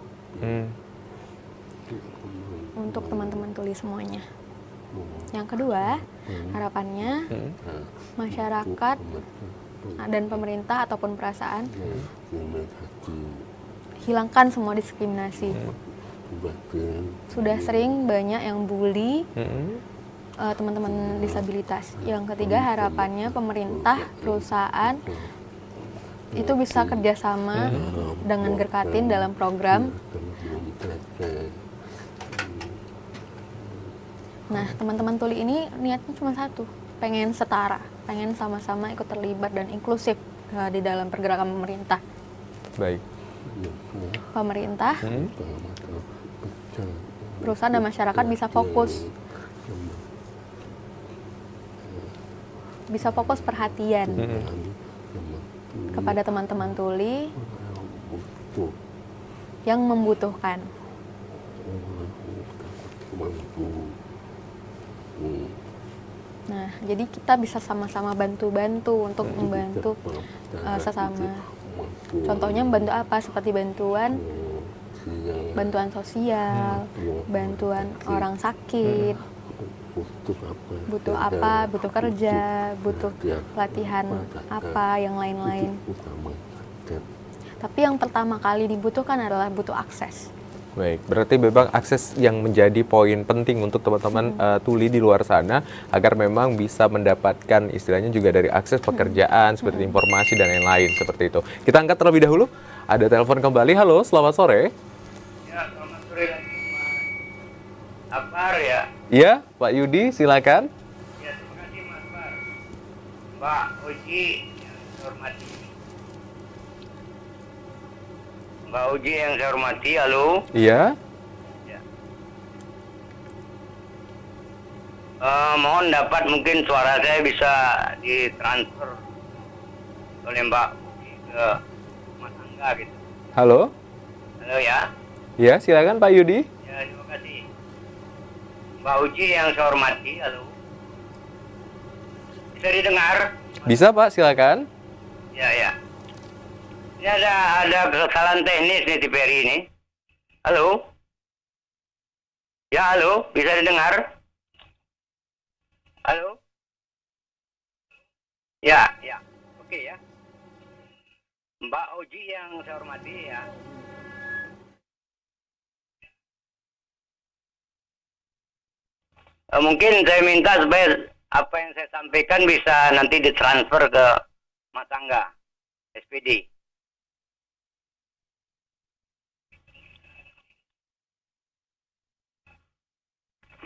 untuk teman-teman tuli semuanya. Yang kedua, harapannya masyarakat dan pemerintah ataupun perasaan hilangkan semua diskriminasi. Sudah sering banyak yang bully teman-teman disabilitas. Yang ketiga, harapannya pemerintah, perusahaan itu bisa kerjasama dengan Gerkatin dalam program. Nah, teman-teman tuli ini niatnya cuma satu, pengen setara, pengen sama-sama ikut terlibat dan inklusif di dalam pergerakan pemerintah. Baik. Pemerintah, perusahaan dan masyarakat bisa fokus perhatian kepada teman-teman tuli yang membutuhkan. Nah, jadi kita bisa sama-sama bantu-bantu untuk membantu sesama. Contohnya membantu apa? Seperti bantuan sosial, bantuan orang sakit, butuh apa, butuh kerja, butuh pelatihan apa, yang lain-lain. Tapi yang pertama kali dibutuhkan adalah butuh akses. Baik, berarti memang akses yang menjadi poin penting untuk teman-teman tuli di luar sana agar memang bisa mendapatkan istilahnya juga dari akses pekerjaan, seperti informasi dan lain-lain seperti itu. Kita angkat terlebih dahulu. Ada telepon kembali. Halo, selamat sore. Ya, selamat sore lagi Mas Akbar ya. Iya, Pak Yudi, silakan. Ya, terima kasih Mas Akbar. Mbak Uji yang saya hormati. Mbak Uji yang saya hormati, halo. Iya. Ya. Mohon dapat mungkin suara saya bisa ditransfer oleh Mbak Uji ke Mas Angga gitu. Halo. Halo ya. Iya, silakan Pak Yudi. Ya, terima kasih. Mbak Uji yang saya hormati, halo. Bisa didengar? Bisa Pak, silakan. Ya, ya. Ini ada kesalahan teknis nih di TVRI ini. Halo? Ya, halo? Bisa didengar? Halo? Ya, ya. Oke ya. Mbak Uji yang saya hormati ya. Mungkin saya minta supaya apa yang saya sampaikan bisa nanti ditransfer ke Mas Angga, SPD.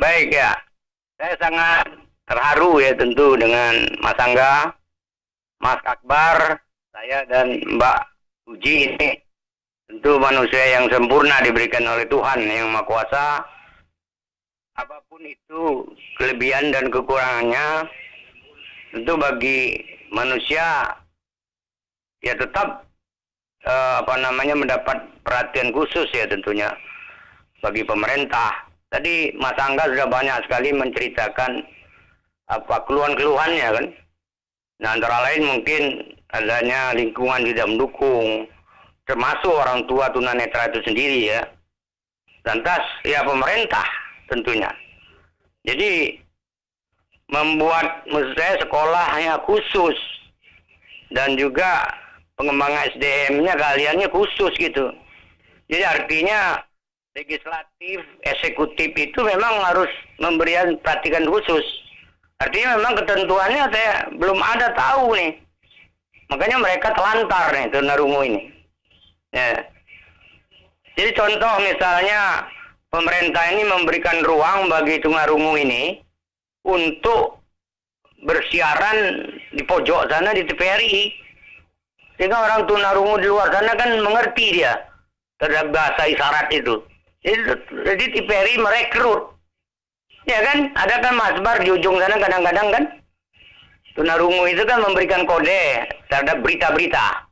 Baik ya, saya sangat terharu ya tentu dengan Mas Angga, Mas Akbar, saya dan Mbak Uji ini tentu manusia yang sempurna diberikan oleh Tuhan yang Maha Kuasa. Apapun itu kelebihan dan kekurangannya, tentu bagi manusia ya tetap mendapat perhatian khusus ya tentunya bagi pemerintah. Tadi Mas Angga sudah banyak sekali menceritakan keluhan-keluhannya kan. Nah, antara lain mungkin adanya lingkungan tidak mendukung, termasuk orang tua tunanetra itu sendiri ya. Lantas ya pemerintah tentunya. Jadi membuat maksud saya sekolahnya khusus dan juga pengembangan SDM-nya kaliannya khusus gitu. Jadi artinya legislatif, eksekutif itu memang harus memberikan perhatian khusus. Artinya memang ketentuannya saya belum ada tahu nih. Makanya mereka telantar nih tunarungu ini. Ya. Jadi contoh misalnya pemerintah ini memberikan ruang bagi tunarungu ini untuk bersiaran di pojok sana di TVRI. Sehingga orang tunarungu di luar sana kan mengerti dia terhadap bahasa isyarat itu. Jadi TVRI merekrut. Ya kan, ada kan Mas Bar di ujung sana kadang-kadang kan. Tunarungu itu kan memberikan kode terhadap berita-berita.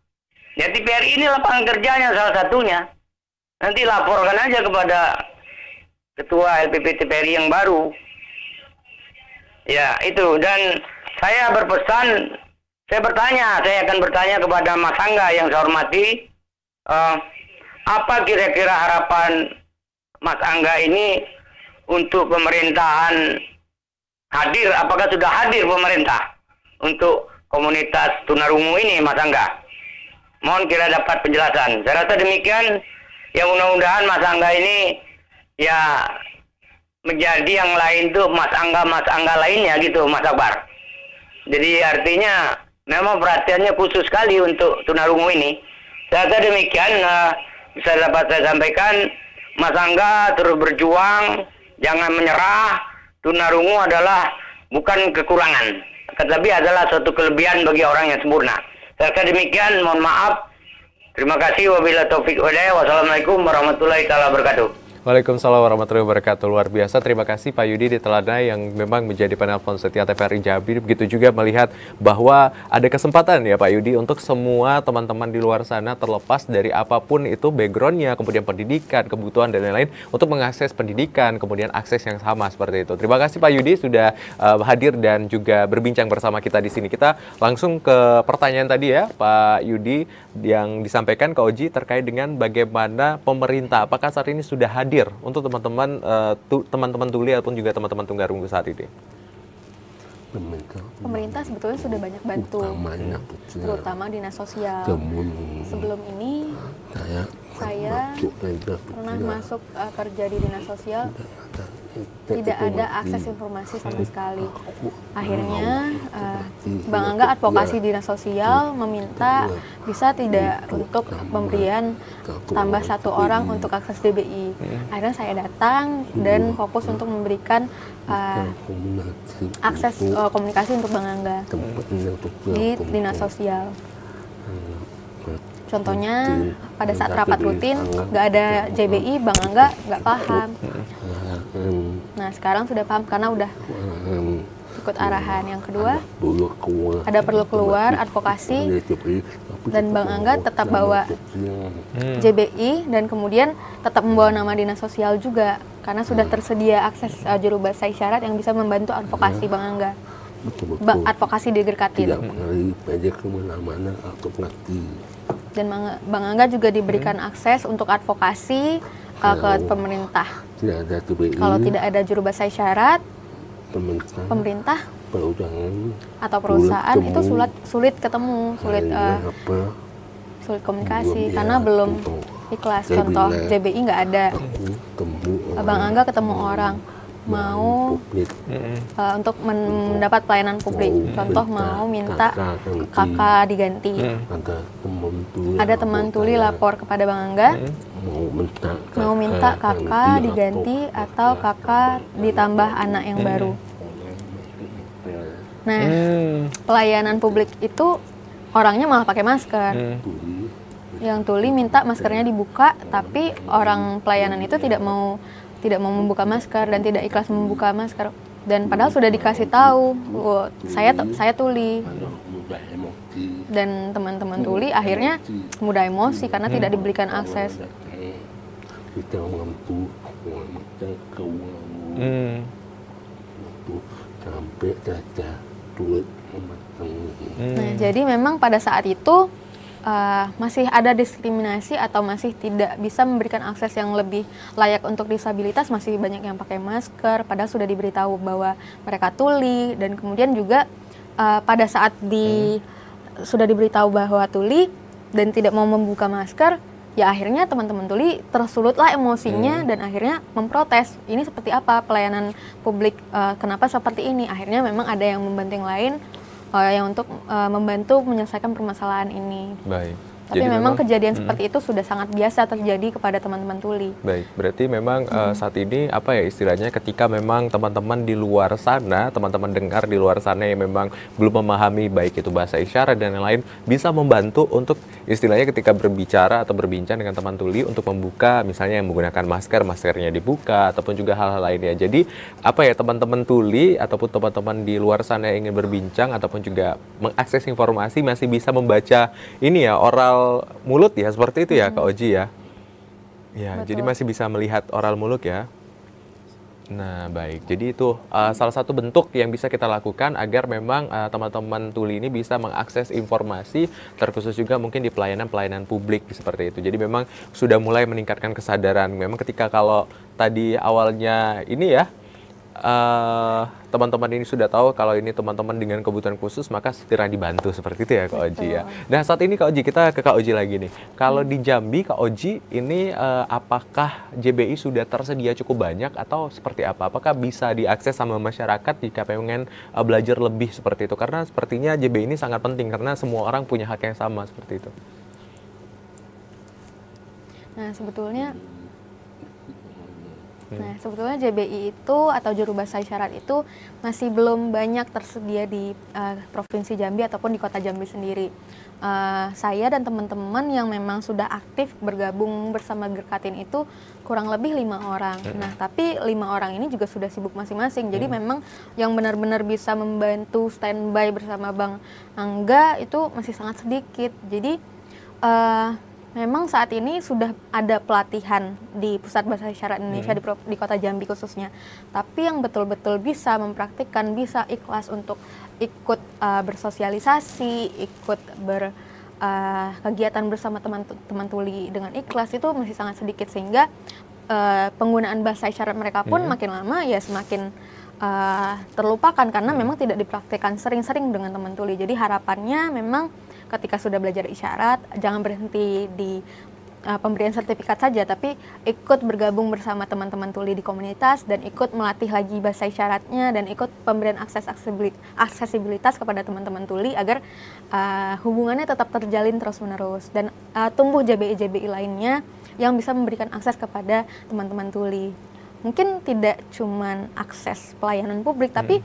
Ya TVRI ini lapangan kerjanya salah satunya. Nanti laporkan aja kepada Ketua LPP TVRI yang baru. Ya itu, dan saya berpesan, saya akan bertanya kepada Mas Angga yang saya hormati, apa kira-kira harapan Mas Angga ini untuk pemerintahan hadir, apakah sudah hadir pemerintah untuk komunitas tunarungu ini, Mas Angga? Mohon kira dapat penjelasan. Saya rasa demikian, ya mudah-mudahan Mas Angga ini ya menjadi yang lain tuh Mas Angga lainnya gitu, Mas Akbar. Jadi artinya memang perhatiannya khusus sekali untuk tunarungu ini. Saya rasa demikian, bisa dapat saya sampaikan, Mas Angga terus berjuang, jangan menyerah. Tunarungu adalah bukan kekurangan, tetapi adalah suatu kelebihan bagi orang yang sempurna. Saya rasa demikian, mohon maaf. Terima kasih, wabillahi taufiq wal hidayah. Wassalamualaikum warahmatullahi wabarakatuh. Waalaikumsalam warahmatullahi wabarakatuh. Luar biasa, terima kasih Pak Yudi di Telada yang memang menjadi penelpon setia TVRI Jambi. Begitu juga melihat bahwa ada kesempatan ya Pak Yudi untuk semua teman-teman di luar sana, terlepas dari apapun itu backgroundnya, kemudian pendidikan, kebutuhan dan lain-lain, untuk mengakses pendidikan, kemudian akses yang sama seperti itu. Terima kasih Pak Yudi sudah hadir dan juga berbincang bersama kita di sini. Kita langsung ke pertanyaan tadi ya Pak Yudi yang disampaikan ke Oji terkait dengan bagaimana pemerintah, apakah saat ini sudah hadir untuk teman-teman tuli ataupun juga teman-teman tunarungu saat ini? Pemerintah sebetulnya sudah banyak bantu, terutama dinas sosial. Sebelum ini saya pernah masuk kerja di dinas sosial, tidak ada akses informasi sama sekali. Akhirnya Bang Angga advokasi dinas sosial meminta bisa tidak untuk pemberian tambah 1 orang untuk akses DBI. Akhirnya saya datang dan fokus untuk memberikan akses komunikasi untuk Bang Angga di dinas sosial. Contohnya pada saat rapat rutin nggak ada JBI, Bang Angga nggak paham. Nah sekarang sudah paham karena udah ikut arahan. Yang kedua, ada perlu keluar advokasi dan Bang Angga tetap bawa JBI dan kemudian tetap membawa nama dinas sosial juga karena sudah tersedia akses juru bahasa isyarat yang bisa membantu advokasi Bang Angga. Advokasi di Gerkatin. Dan Bang Angga juga diberikan akses untuk advokasi ke pemerintah. Kalau tidak ada juru bahasa isyarat, pemerintah atau perusahaan itu sulit ketemu, sulit komunikasi karena belum ikhlas. Contoh JBI nggak ada, Bang Angga ketemu orang mau untuk mendapat pelayanan publik, contoh mau minta kakak diganti, ada teman tuli lapor kepada Bang Angga mau minta kakak diganti atau kakak ditambah anak yang baru. Nah, pelayanan publik itu orangnya malah pakai masker. Yang tuli minta maskernya dibuka, tapi orang pelayanan itu tidak mau membuka masker dan tidak ikhlas membuka masker. Dan padahal sudah dikasih tahu, saya tuli. Dan teman-teman tuli akhirnya mudah emosi karena tidak diberikan akses. Kita mampu sampai caca duit. Nah, jadi memang pada saat itu masih ada diskriminasi atau masih tidak bisa memberikan akses yang lebih layak untuk disabilitas, masih banyak yang pakai masker padahal sudah diberitahu bahwa mereka tuli. Dan kemudian juga pada saat sudah diberitahu bahwa tuli dan tidak mau membuka masker, ya akhirnya teman-teman tuli tersulutlah emosinya dan akhirnya memprotes. Ini seperti apa pelayanan publik, kenapa seperti ini? Akhirnya memang ada yang membantu yang lain yang untuk membantu menyelesaikan permasalahan ini. Baik. Tapi memang kejadian seperti itu sudah sangat biasa terjadi kepada teman-teman tuli. Baik, berarti memang saat ini apa ya istilahnya, ketika memang teman-teman di luar sana, teman-teman dengar di luar sana yang memang belum memahami baik itu bahasa isyarat dan lain-lain, bisa membantu untuk istilahnya ketika berbicara atau berbincang dengan teman tuli untuk membuka, misalnya yang menggunakan masker, maskernya dibuka, ataupun juga hal-hal lainnya. Jadi apa ya, teman-teman tuli ataupun teman-teman di luar sana yang ingin berbincang ataupun juga mengakses informasi masih bisa membaca ini ya, oral mulut ya, seperti itu ya Kak Oji ya. Ya, jadi masih bisa melihat oral mulut ya. Nah, baik. Jadi itu salah satu bentuk yang bisa kita lakukan agar memang teman-teman tuli ini bisa mengakses informasi, terkhusus juga mungkin di pelayanan publik seperti itu. Jadi memang sudah mulai meningkatkan kesadaran. Memang ketika kalau tadi awalnya ini ya, teman-teman ini sudah tahu kalau ini teman-teman dengan kebutuhan khusus, maka segera dibantu seperti itu ya Kak Oji ya. Nah, saat ini Kak Oji, kita ke Kak Oji lagi nih. Kalau di Jambi Kak Oji ini apakah JBI sudah tersedia cukup banyak atau seperti apa? Apakah bisa diakses sama masyarakat jika pengen belajar lebih seperti itu? Karena sepertinya JBI ini sangat penting karena semua orang punya hak yang sama seperti itu. Nah, sebetulnya JBI itu atau juru bahasa isyarat itu masih belum banyak tersedia di Provinsi Jambi ataupun di Kota Jambi sendiri. Saya dan teman-teman yang memang sudah aktif bergabung bersama Gerkatin itu kurang lebih 5 orang. Nah, tapi 5 orang ini juga sudah sibuk masing-masing. Jadi memang yang benar-benar bisa membantu standby bersama Bang Angga itu masih sangat sedikit. Jadi memang saat ini sudah ada pelatihan di Pusat Bahasa Isyarat Indonesia di Kota Jambi khususnya. Tapi yang betul-betul bisa mempraktikkan, bisa ikhlas untuk ikut bersosialisasi, ikut berkegiatan bersama teman-teman tuli dengan ikhlas itu masih sangat sedikit. Sehingga penggunaan bahasa isyarat mereka pun makin lama ya semakin terlupakan karena memang tidak dipraktikkan sering-sering dengan teman tuli. Jadi harapannya memang ketika sudah belajar isyarat, jangan berhenti di pemberian sertifikat saja, tapi ikut bergabung bersama teman-teman tuli di komunitas dan ikut melatih lagi bahasa isyaratnya dan ikut pemberian aksesibilitas kepada teman-teman tuli agar hubungannya tetap terjalin terus-menerus dan tumbuh JBI-JBI lainnya yang bisa memberikan akses kepada teman-teman tuli. Mungkin tidak cuman akses pelayanan publik, tapi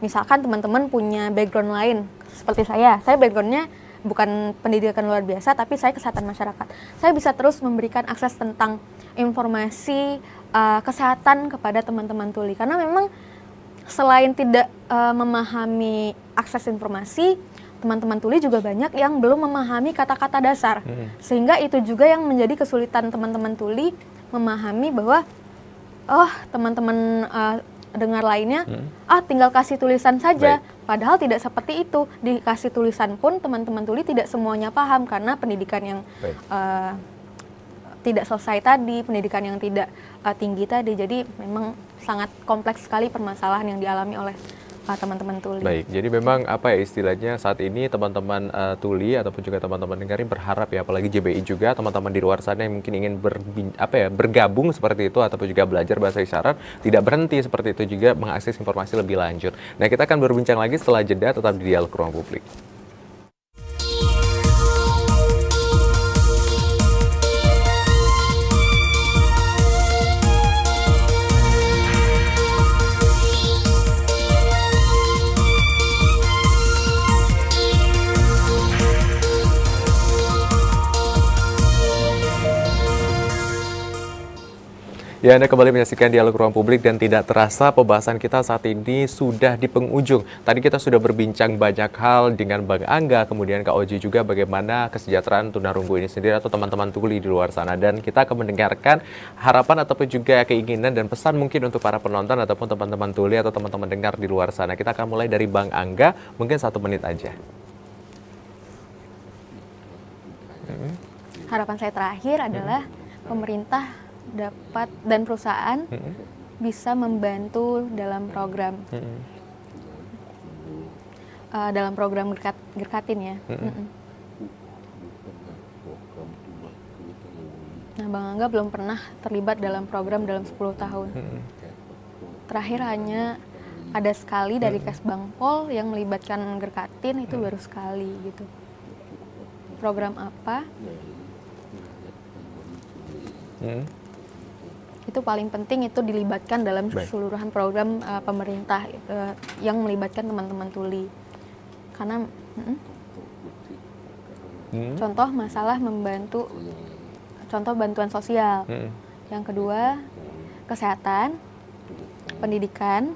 misalkan teman-teman punya background lain seperti saya backgroundnya bukan pendidikan luar biasa, tapi saya kesehatan masyarakat. Saya bisa terus memberikan akses tentang informasi kesehatan kepada teman-teman tuli. Karena memang selain tidak memahami akses informasi, teman-teman tuli juga banyak yang belum memahami kata-kata dasar. Sehingga itu juga yang menjadi kesulitan teman-teman tuli memahami bahwa, teman-teman dengar lainnya, tinggal kasih tulisan saja. Baik. Padahal tidak seperti itu. Dikasih tulisan pun teman-teman tuli tidak semuanya paham karena pendidikan yang tidak selesai tadi, pendidikan yang tidak tinggi tadi. Jadi memang sangat kompleks sekali permasalahan yang dialami oleh teman-teman tuli. Baik, jadi memang apa ya istilahnya saat ini teman-teman tuli ataupun juga teman-teman dengerin berharap ya, apalagi JBI juga teman-teman di luar sana yang mungkin ingin bergabung seperti itu ataupun juga belajar bahasa isyarat tidak berhenti seperti itu, juga mengakses informasi lebih lanjut. Nah, kita akan berbincang lagi setelah jeda, tetap di Dialog Ruang Publik. Ya, Anda kembali menyaksikan Dialog Ruang Publik dan tidak terasa pembahasan kita saat ini sudah di penghujung. Tadi kita sudah berbincang banyak hal dengan Bang Angga, kemudian Kak Oji juga bagaimana kesejahteraan tunarunggu ini sendiri atau teman-teman tuli di luar sana. Dan kita akan mendengarkan harapan ataupun juga keinginan dan pesan mungkin untuk para penonton ataupun teman-teman tuli atau teman-teman dengar di luar sana. Kita akan mulai dari Bang Angga, mungkin 1 menit aja. Harapan saya terakhir adalah pemerintah dapat dan perusahaan bisa membantu dalam program Gerkatin ya. Nah, Bang Angga belum pernah terlibat dalam program dalam 10 tahun. Terakhir hanya ada sekali dari Kesbangpol yang melibatkan Gerkatin, itu baru sekali gitu. Program apa? Itu paling penting itu dilibatkan dalam keseluruhan program pemerintah yang melibatkan teman-teman tuli. Karena contoh masalah membantu, contoh bantuan sosial. Yang kedua, kesehatan, pendidikan,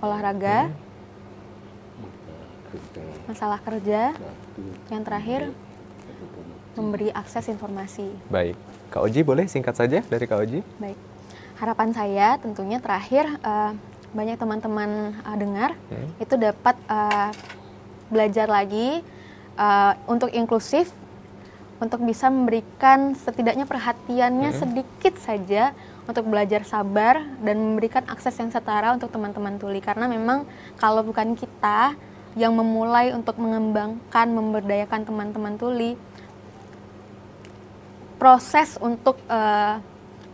olahraga, masalah kerja. Yang terakhir, memberi akses informasi. Baik. Kak Oji boleh singkat saja dari Kak Oji? Baik. Harapan saya tentunya terakhir banyak teman-teman dengar itu dapat belajar lagi untuk inklusif, untuk bisa memberikan setidaknya perhatiannya sedikit saja untuk belajar sabar dan memberikan akses yang setara untuk teman-teman tuli. Karena memang kalau bukan kita yang memulai untuk mengembangkan, memberdayakan teman-teman tuli, proses untuk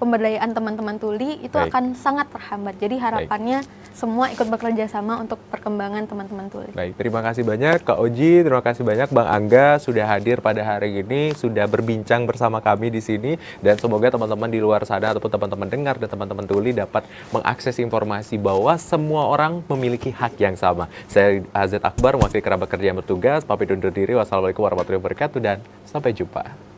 pemberdayaan teman-teman tuli itu akan sangat terhambat. Jadi harapannya semua ikut bekerja sama untuk perkembangan teman-teman tuli. Baik, terima kasih banyak Kak Oji, terima kasih banyak Bang Angga sudah hadir pada hari ini, sudah berbincang bersama kami di sini, dan semoga teman-teman di luar sana ataupun teman-teman dengar dan teman-teman tuli dapat mengakses informasi bahwa semua orang memiliki hak yang sama. Saya AZ Akbar, wakil kerabat kerja yang bertugas, pamit undur diri. Wassalamualaikum warahmatullahi wabarakatuh dan sampai jumpa.